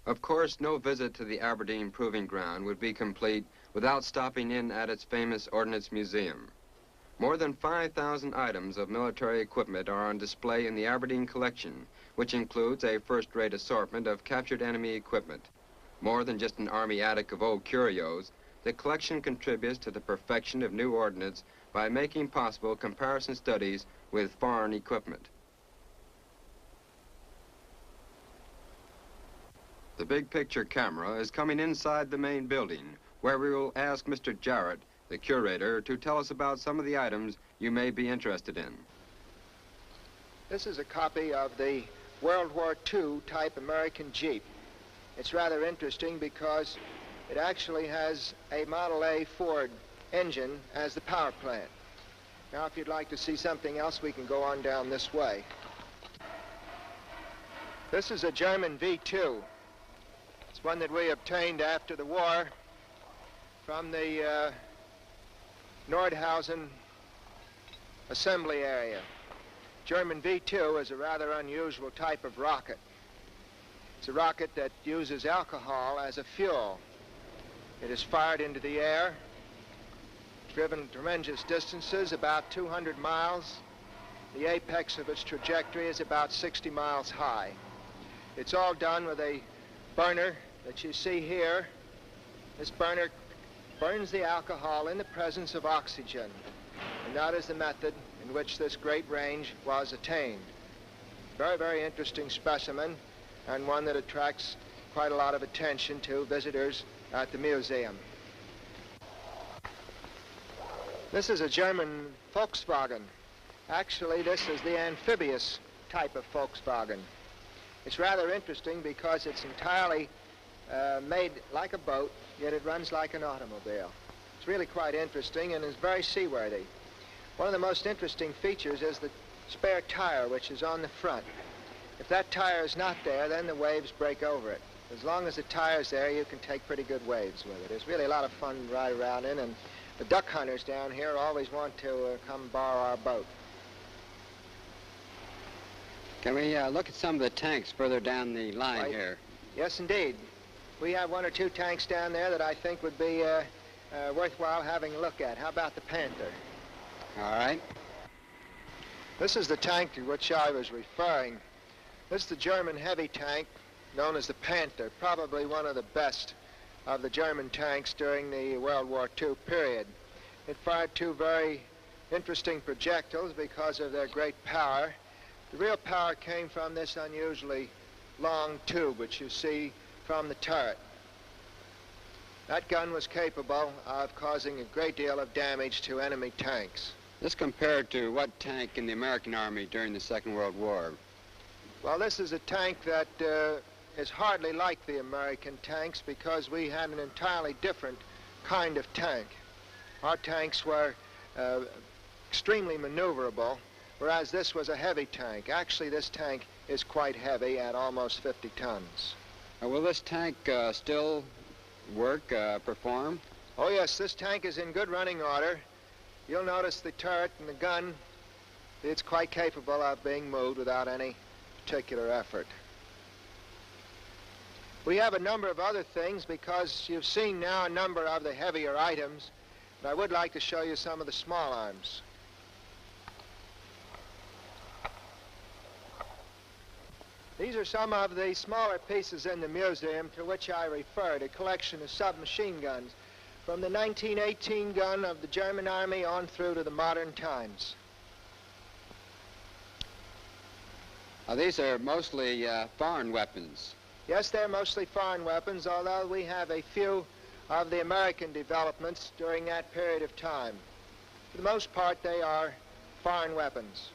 Of course, no visit to the Aberdeen Proving Ground would be complete without stopping in at its famous Ordnance Museum. More than 5,000 items of military equipment are on display in the Aberdeen collection, which includes a first-rate assortment of captured enemy equipment. More than just an army attic of old curios, the collection contributes to the perfection of new ordnance by making possible comparison studies with foreign equipment. The big picture camera is coming inside the main building, where we will ask Mr. Jarrett, the curator, to tell us about some of the items you may be interested in. This is a copy of the World War II type American Jeep. It's rather interesting because it actually has a Model A Ford engine as the power plant. Now, if you'd like to see something else, we can go on down this way. This is a German V2. It's one that we obtained after the war from the Nordhausen assembly area. German V2 is a rather unusual type of rocket. It's a rocket that uses alcohol as a fuel. It is fired into the air, driven tremendous distances, about 200 miles. The apex of its trajectory is about 60 miles high. It's all done with a burner that you see here. This burner burns the alcohol in the presence of oxygen, and that is the method in which this great range was attained. Very, very interesting specimen, and one that attracts quite a lot of attention to visitors at the museum. This is a German Volkswagen. Actually, this is the amphibious type of Volkswagen. It's rather interesting because it's entirely made like a boat, yet it runs like an automobile. It's really quite interesting and is very seaworthy. One of the most interesting features is the spare tire, which is on the front. If that tire is not there, then the waves break over it. As long as the tire's there, you can take pretty good waves with it. It's really a lot of fun to ride around in, and the duck hunters down here always want to come borrow our boat. Can we look at some of the tanks further down the line here? Yes, indeed. We have one or two tanks down there that I think would be worthwhile having a look at. How about the Panther? All right. This is the tank to which I was referring. This is the German heavy tank known as the Panther, probably one of the best of the German tanks during the World War II period. It fired two very interesting projectiles because of their great power. The real power came from this unusually long tube, which you see from the turret. That gun was capable of causing a great deal of damage to enemy tanks. This compared to what tank in the American Army during the Second World War? Well, this is a tank that is hardly like the American tanks because we had an entirely different kind of tank. Our tanks were extremely maneuverable, whereas this was a heavy tank. Actually, this tank is quite heavy at almost 50 tons. Will this tank still work, perform? Oh, yes, this tank is in good running order. You'll notice the turret and the gun. It's quite capable of being moved without any particular effort. We have a number of other things because you've seen now a number of the heavier items, but I would like to show you some of the small arms. These are some of the smaller pieces in the museum to which I referred, a collection of submachine guns from the 1918 gun of the German Army on through to the modern times. These are mostly foreign weapons. Yes, they're mostly foreign weapons, although we have a few of the American developments during that period of time. For the most part, they are foreign weapons.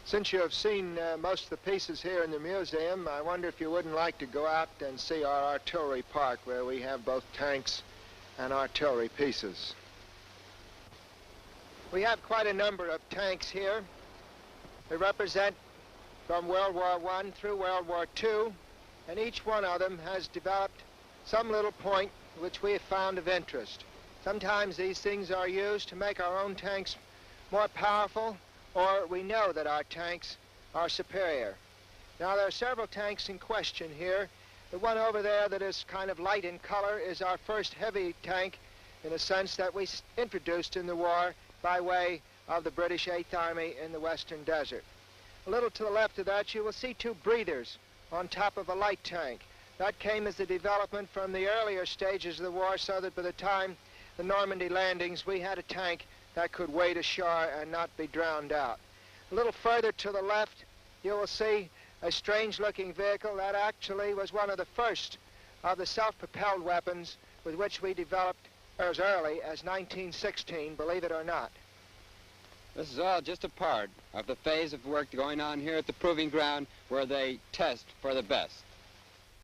Since you have seen most of the pieces here in the museum, I wonder if you wouldn't like to go out and see our artillery park, where we have both tanks and artillery pieces. We have quite a number of tanks here. They represent from World War I through World War II, and each one of them has developed some little point which we have found of interest. Sometimes these things are used to make our own tanks more powerful, or we know that our tanks are superior. Now, there are several tanks in question here. The one over there that is kind of light in color is our first heavy tank, in a sense that we introduced in the war by way of the British 8th Army in the Western Desert. A little to the left of that, you will see two breathers on top of a light tank. That came as the development from the earlier stages of the war, so that by the time the Normandy landings, we had a tank that could wade ashore and not be drowned out. A little further to the left, you will see a strange-looking vehicle that actually was one of the first of the self-propelled weapons with which we developed as early as 1916, believe it or not. This is all just a part of the phase of work going on here at the proving ground where they test for the best.